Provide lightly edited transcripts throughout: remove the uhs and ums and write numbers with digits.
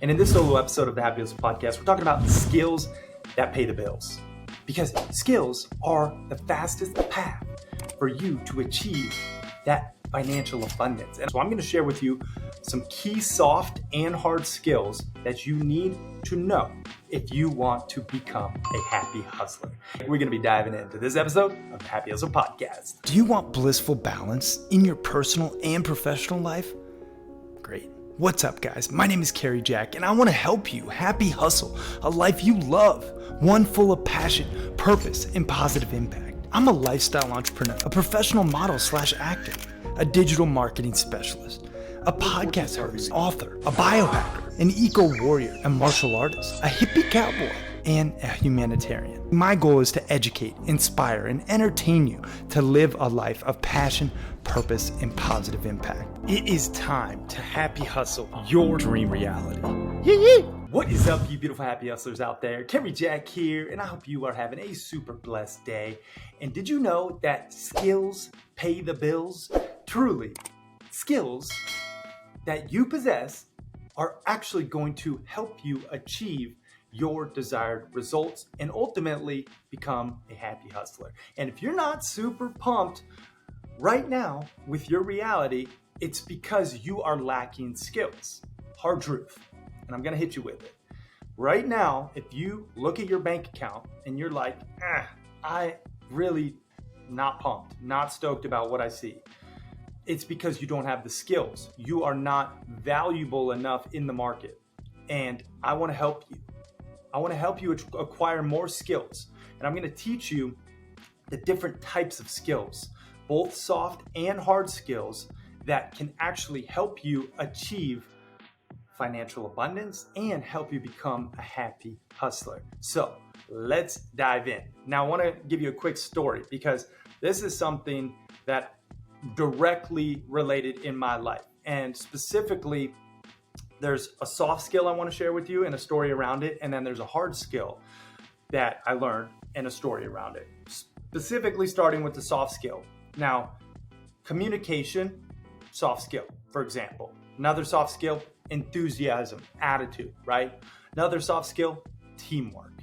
And in this solo episode of the Happy Hustle Podcast, we're talking about skills that pay the bills. Because skills are the fastest path for you to achieve that financial abundance. And so I'm going to share with you some key soft and hard skills that you need to know if you want to become a happy hustler. We're going to be diving into this episode of the Happy Hustle Podcast. Do you want blissful balance in your personal and professional life? Great. What's up, guys? My name is Cary and I want to help you happy hustle a life you love, one full of passion, purpose, and positive impact. I'm a lifestyle entrepreneur, a professional model/actor, a digital marketing specialist, a podcast host, author, a biohacker, an eco-warrior, a martial artist, a hippie cowboy, and a humanitarian. My goal is to educate, inspire, and entertain you to live a life of passion, purpose, and positive impact. It is time to happy hustle your dream reality. What is up, you beautiful happy hustlers out there? Cary here, and I hope you are having a super blessed day. And did you know that skills pay the bills? Truly, skills that you possess are actually going to help you achieve your desired results and ultimately become a happy hustler. And if you're not super pumped right now with your reality, it's because you are lacking skills. Hard truth. And I'm going to hit you with it. Right now, if you look at your bank account and you're like, I really not pumped, not stoked about what I see, it's because you don't have the skills. You are not valuable enough in the market. And I want to help you. I want to help you acquire more skills. And I'm going to teach you the different types of skills, both soft and hard skills that can actually help you achieve financial abundance and help you become a happy hustler. So let's dive in. Now, I want to give you a quick story because this is something that directly related in my life. And specifically, there's a soft skill I want to share with you and a story around it. And then there's a hard skill that I learned and a story around it. Specifically starting with the soft skill. Now, communication, soft skill, for example. Another soft skill, enthusiasm, attitude, right? Another soft skill, teamwork.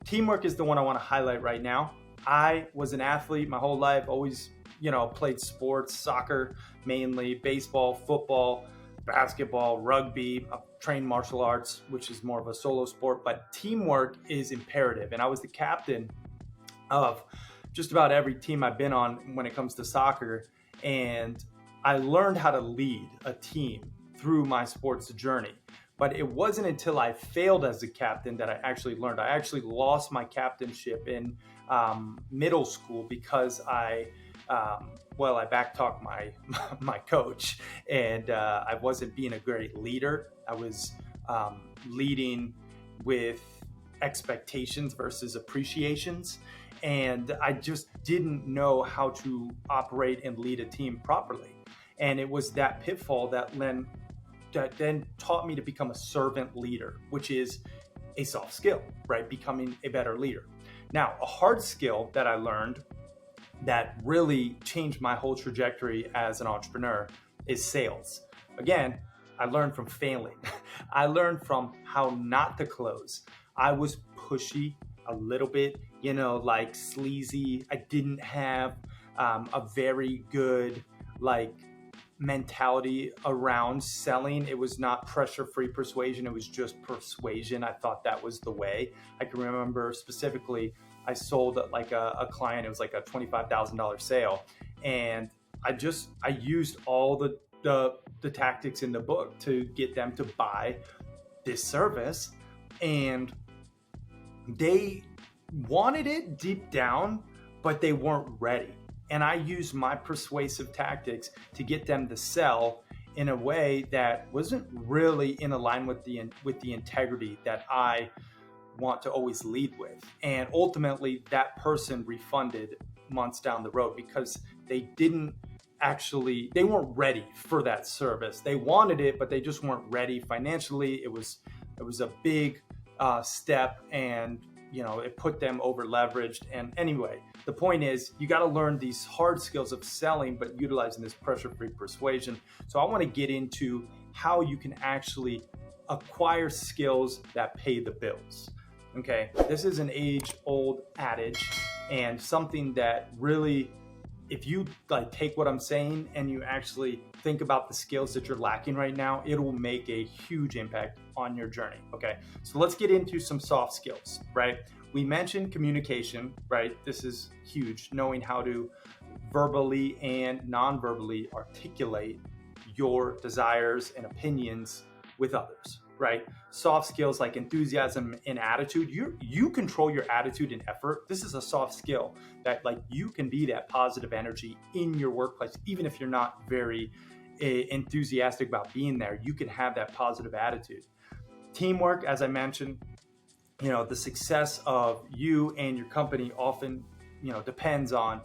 Teamwork is the one I want to highlight right now. I was an athlete my whole life, always, played sports, soccer mainly, baseball, football, basketball, rugby. I've trained martial arts, which is more of a solo sport, but teamwork is imperative. And I was the captain of just about every team I've been on when it comes to soccer. And I learned how to lead a team through my sports journey. But it wasn't until I failed as a captain that I actually learned. I actually lost my captainship in middle school because I backtalked my coach, and I wasn't being a great leader. I was leading with expectations versus appreciations, and I just didn't know how to operate and lead a team properly. And it was that pitfall that then taught me to become a servant leader, which is a soft skill, right? Becoming a better leader. Now, a hard skill that I learned that really changed my whole trajectory as an entrepreneur is sales. Again, I learned from failing. I learned from how not to close. I was pushy a little bit, like sleazy. I didn't have a very good mentality around selling. It was not pressure-free persuasion. It was just persuasion. I thought that was the way. I can remember specifically, I sold a client. It was like a $25,000 sale. And I used all the tactics in the book to get them to buy this service. And they wanted it deep down, but they weren't ready. And I used my persuasive tactics to get them to sell in a way that wasn't really in line with the integrity that I want to always lead with. And ultimately, that person refunded months down the road because they weren't ready for that service. They wanted it, but they just weren't ready financially. It was a big step, and it put them over leveraged. And anyway, the point is, you got to learn these hard skills of selling, but utilizing this pressure-free persuasion. So I want to get into how you can actually acquire skills that pay the bills. Okay, this is an age-old adage and something that really, if you like take what I'm saying and you actually think about the skills that you're lacking right now, it will make a huge impact on your journey. Okay, so let's get into some soft skills, right? We mentioned communication, right? This is huge, knowing how to verbally and non-verbally articulate your desires and opinions with others, right? Soft skills like enthusiasm and attitude. You control your attitude and effort. This is a soft skill that like you can be that positive energy in your workplace, even if you're not very enthusiastic about being there. You can have that positive attitude. Teamwork, as I mentioned, the success of you and your company often, depends on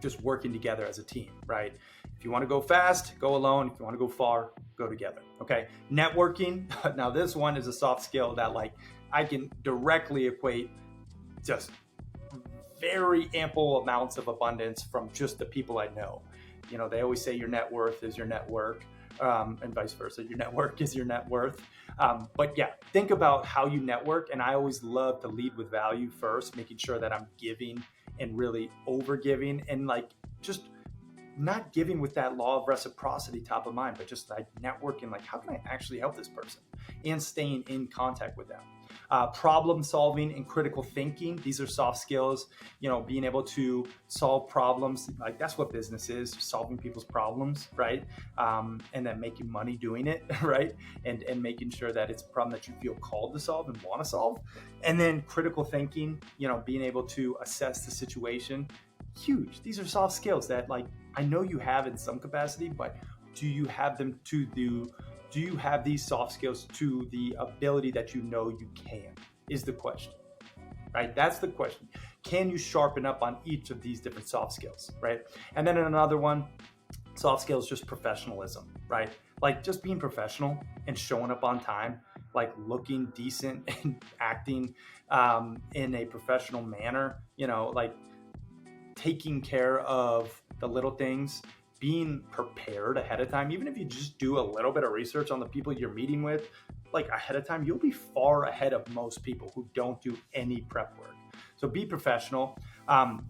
just working together as a team, right? If you want to go fast, go alone. If you want to go far, go together. Okay. Networking. Now this one is a soft skill that like I can directly equate just very ample amounts of abundance from just the people I know. They always say your net worth is your network, and vice versa. Your network is your net worth. But yeah, think about how you network. And I always love to lead with value first, making sure that I'm giving and really over giving and like just not giving with that law of reciprocity top of mind, but just like networking, like how can I actually help this person and staying in contact with them. Problem solving and critical thinking. These are soft skills, being able to solve problems. Like that's what business is, solving people's problems, right? And then making money doing it, right? And making sure that it's a problem that you feel called to solve and want to solve. And then critical thinking, being able to assess the situation. Huge. These are soft skills that like I know you have in some capacity, but do you have them to do you have these soft skills to the ability that you can, is the question, right? That's the question. Can you sharpen up on each of these different soft skills, right? And then another one, soft skills, just professionalism, right? Like just being professional and showing up on time, like looking decent and acting in a professional manner, like taking care of the little things, being prepared ahead of time. Even if you just do a little bit of research on the people you're meeting with, like ahead of time, you'll be far ahead of most people who don't do any prep work. So be professional.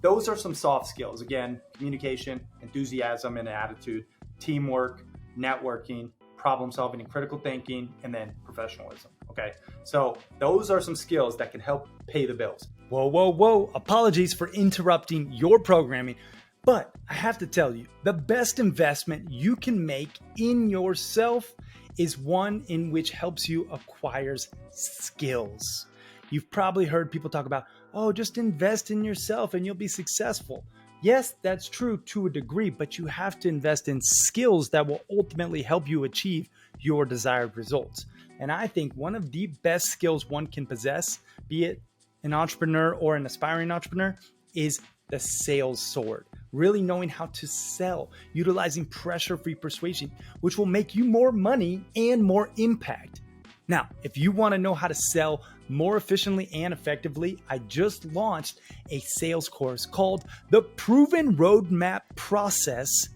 Those are some soft skills. Again, communication, enthusiasm and attitude, teamwork, networking, problem solving and critical thinking, and then professionalism. Okay. So those are some skills that can help pay the bills. Whoa. Apologies for interrupting your programming. But I have to tell you, the best investment you can make in yourself is one in which helps you acquire skills. You've probably heard people talk about, just invest in yourself and you'll be successful. Yes, that's true to a degree, but you have to invest in skills that will ultimately help you achieve your desired results. And I think one of the best skills one can possess, be it an entrepreneur or an aspiring entrepreneur, is the sales sword. Really knowing how to sell, utilizing pressure-free persuasion, which will make you more money and more impact. Now, if you want to know how to sell more efficiently and effectively, I just launched a sales course called The Proven Roadmap Process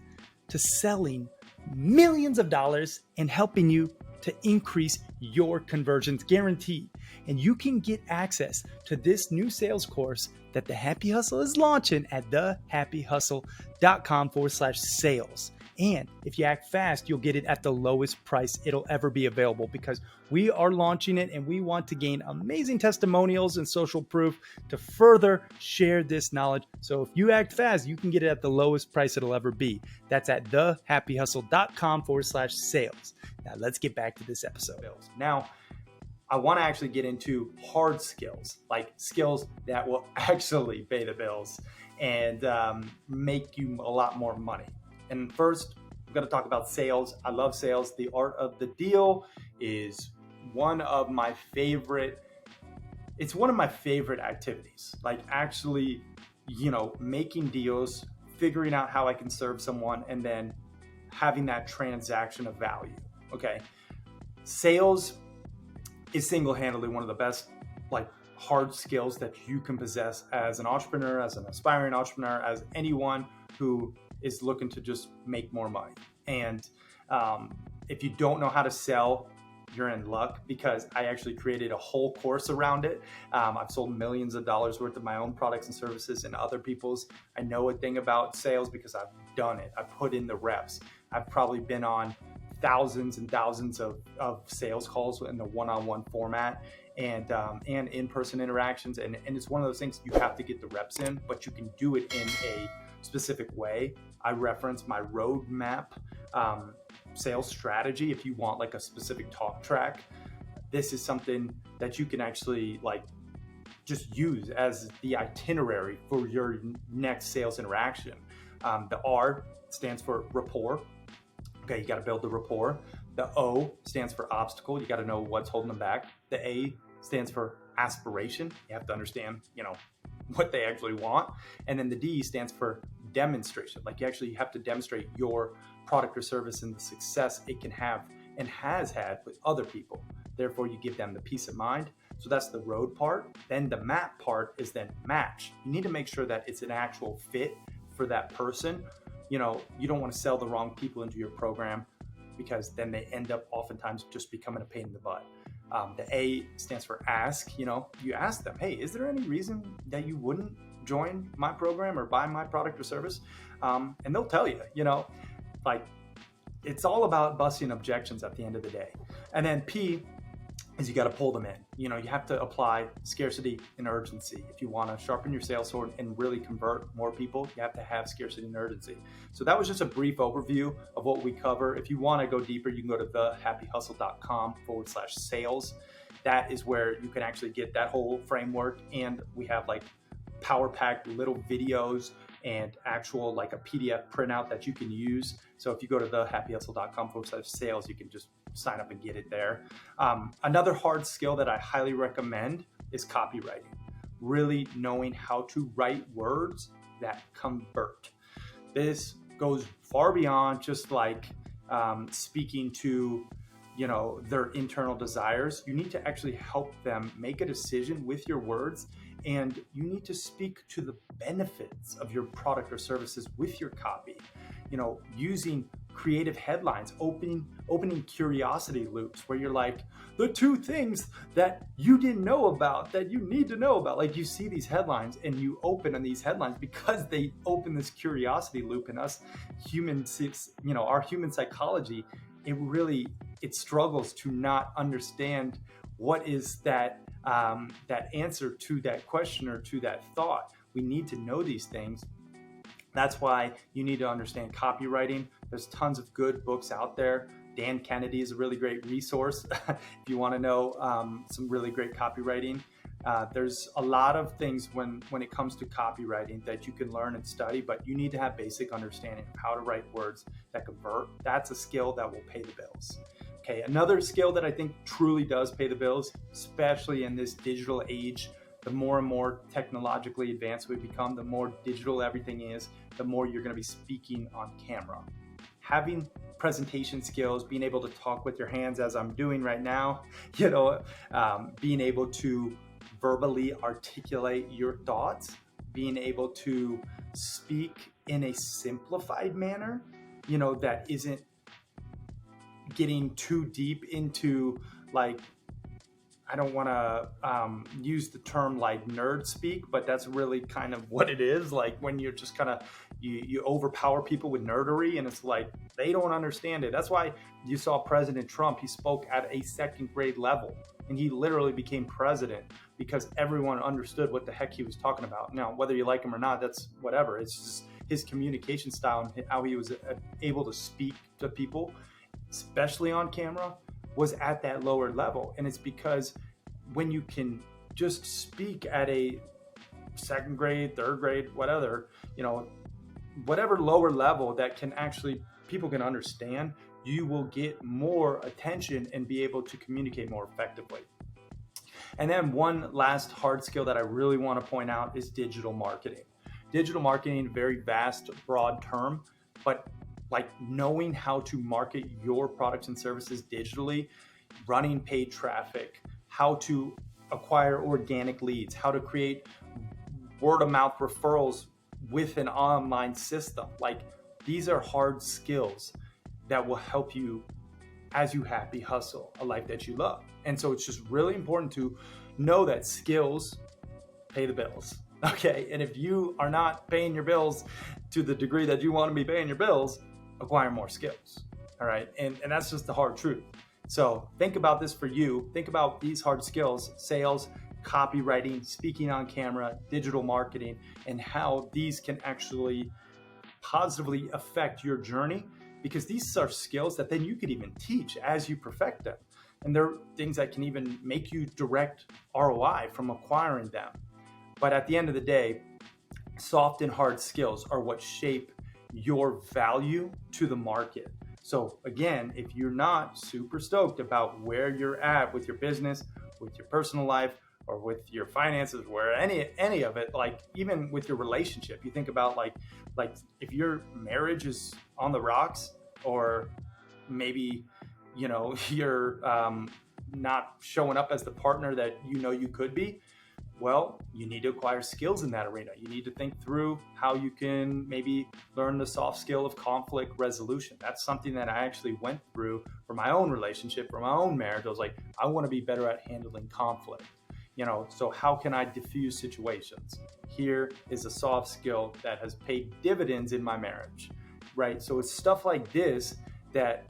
to Selling Millions of Dollars and helping you to increase your conversions, guaranteed. And you can get access to this new sales course that The Happy Hustle is launching at thehappyhustle.com/sales. And if you act fast, you'll get it at the lowest price it'll ever be available, because we are launching it and we want to gain amazing testimonials and social proof to further share this knowledge. So if you act fast, you can get it at the lowest price it'll ever be. That's at thehappyhustle.com/sales. Now let's get back to this episode. Now, I want to actually get into hard skills, like skills that will actually pay the bills and make you a lot more money. And first, I'm going to talk about sales. I love sales. The art of the deal is one of my favorite. It's one of my favorite activities. Like actually, making deals, figuring out how I can serve someone, and then having that transaction of value. Okay. Sales is single-handedly one of the best hard skills that you can possess as an entrepreneur, as an aspiring entrepreneur, as anyone who is looking to just make more money. And if you don't know how to sell, you're in luck, because I actually created a whole course around it. I've sold millions of dollars worth of my own products and services and other people's. I know a thing about sales because I've done it. I've put in the reps. I've probably been on thousands and thousands of sales calls in the one-on-one format, and in-person interactions. And it's one of those things, you have to get the reps in, but you can do it in a specific way. I reference my roadmap sales strategy. If you want like a specific talk track, this is something that you can actually like just use as the itinerary for your next sales interaction. The R stands for rapport. Okay, you got to build the rapport. The O stands for obstacle. You got to know what's holding them back. The A stands for aspiration. You have to understand, what they actually want. And then the D stands for demonstration. Like you actually have to demonstrate your product or service and the success it can have and has had with other people. Therefore, you give them the peace of mind. So that's the road part. Then the map part is then match. You need to make sure that it's an actual fit for that person. You don't want to sell the wrong people into your program, because then they end up oftentimes just becoming a pain in the butt. The A stands for ask. You ask them, hey, is there any reason that you wouldn't join my program or buy my product or service? And they'll tell you, like it's all about busting objections at the end of the day. And then P is you got to pull them in. You have to apply scarcity and urgency. If you want to sharpen your sales sword and really convert more people, you have to have scarcity and urgency. So that was just a brief overview of what we cover. If you want to go deeper, you can go to thehappyhustle.com/sales. That is where you can actually get that whole framework. And we have like power packed little videos and actual like a PDF printout that you can use. So if you go to thehappyhustle.com/sales, you can just sign up and get it there. Another hard skill that I highly recommend is copywriting. Really knowing how to write words that convert. This goes far beyond just like speaking to their internal desires. You need to actually help them make a decision with your words, and you need to speak to the benefits of your product or services with your copy. Using creative headlines, opening curiosity loops where you're like, the 2 things that you didn't know about that you need to know about. Like you see these headlines and you open on these headlines because they open this curiosity loop in us humans. Our human psychology, it struggles to not understand what is that answer to that question or to that thought. We need to know these things. That's why you need to understand copywriting. There's tons of good books out there. Dan Kennedy is a really great resource if you want to know some really great copywriting. There's a lot of things when it comes to copywriting that you can learn and study, but you need to have basic understanding of how to write words that convert. That's a skill that will pay the bills. Okay, another skill that I think truly does pay the bills, especially in this digital age. The more and more technologically advanced we become, the more digital everything is, the more you're going to be speaking on camera. Having presentation skills, being able to talk with your hands as I'm doing right now, being able to verbally articulate your thoughts, being able to speak in a simplified manner, that isn't getting too deep into like, I don't want to use the term like nerd speak, but that's really kind of what it is. Like when you're just kind of, you overpower people with nerdery, and it's like, they don't understand it. That's why you saw President Trump, he spoke at a 2nd grade level, and he literally became president because everyone understood what the heck he was talking about. Now, whether you like him or not, that's whatever. It's just his communication style and how he was able to speak to people, especially on camera, was at that lower level. And it's because when you can just speak at a 2nd grade, 3rd grade, whatever lower level that can actually, people can understand, you will get more attention and be able to communicate more effectively. And then one last hard skill that I really want to point out is digital marketing. Digital marketing, very vast, broad term, but like knowing how to market your products and services digitally, running paid traffic, how to acquire organic leads, how to create word of mouth referrals with an online system. Like these are hard skills that will help you as you happy hustle a life that you love. And so it's just really important to know that skills pay the bills. Okay. And if you are not paying your bills to the degree that you want to be paying your bills, acquire more skills. All right. And that's just the hard truth. So think about this for you. Think about these hard skills: sales, copywriting, speaking on camera, digital marketing, and how these can actually positively affect your journey, because these are skills that then you could even teach as you perfect them. And they're things that can even make you direct ROI from acquiring them. But at the end of the day, soft and hard skills are what shape your value to the market. So again, if you're not super stoked about where you're at with your business, with your personal life, or with your finances, where any of it, like even with your relationship, you think about like if your marriage is on the rocks, or maybe you're not showing up as the partner that you could be. Well, you need to acquire skills in that arena. You need to think through how you can maybe learn the soft skill of conflict resolution. That's something that I actually went through for my own relationship, for my own marriage. I was like, I want to be better at handling conflict. So how can I diffuse situations? Here is a soft skill that has paid dividends in my marriage, right? So it's stuff like this that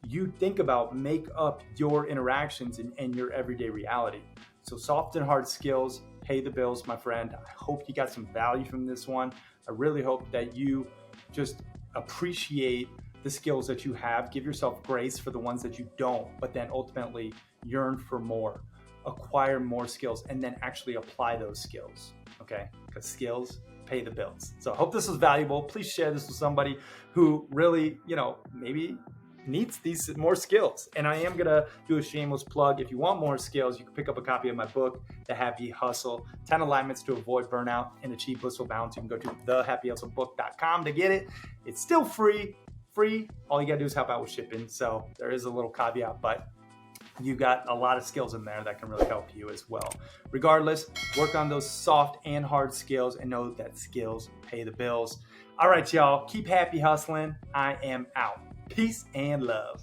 you think about make up your interactions and your everyday reality. So soft and hard skills pay the bills, my friend. I hope you got some value from this one. I really hope that you just appreciate the skills that you have. Give yourself grace for the ones that you don't, but then ultimately yearn for more, acquire more skills, and then actually apply those skills, okay? Because skills pay the bills. So I hope this was valuable. Please share this with somebody who really, maybe needs these more skills. And I am going to do a shameless plug. If you want more skills, you can pick up a copy of my book, The Happy Hustle, 10 Alignments to Avoid Burnout and Achieve Blissful Balance. You can go to thehappyhustlebook.com to get it. It's still free. All you got to do is help out with shipping. So there is a little caveat, but you got a lot of skills in there that can really help you as well. Regardless, work on those soft and hard skills and know that skills pay the bills. All right, y'all, keep happy hustling. I am out. Peace and love.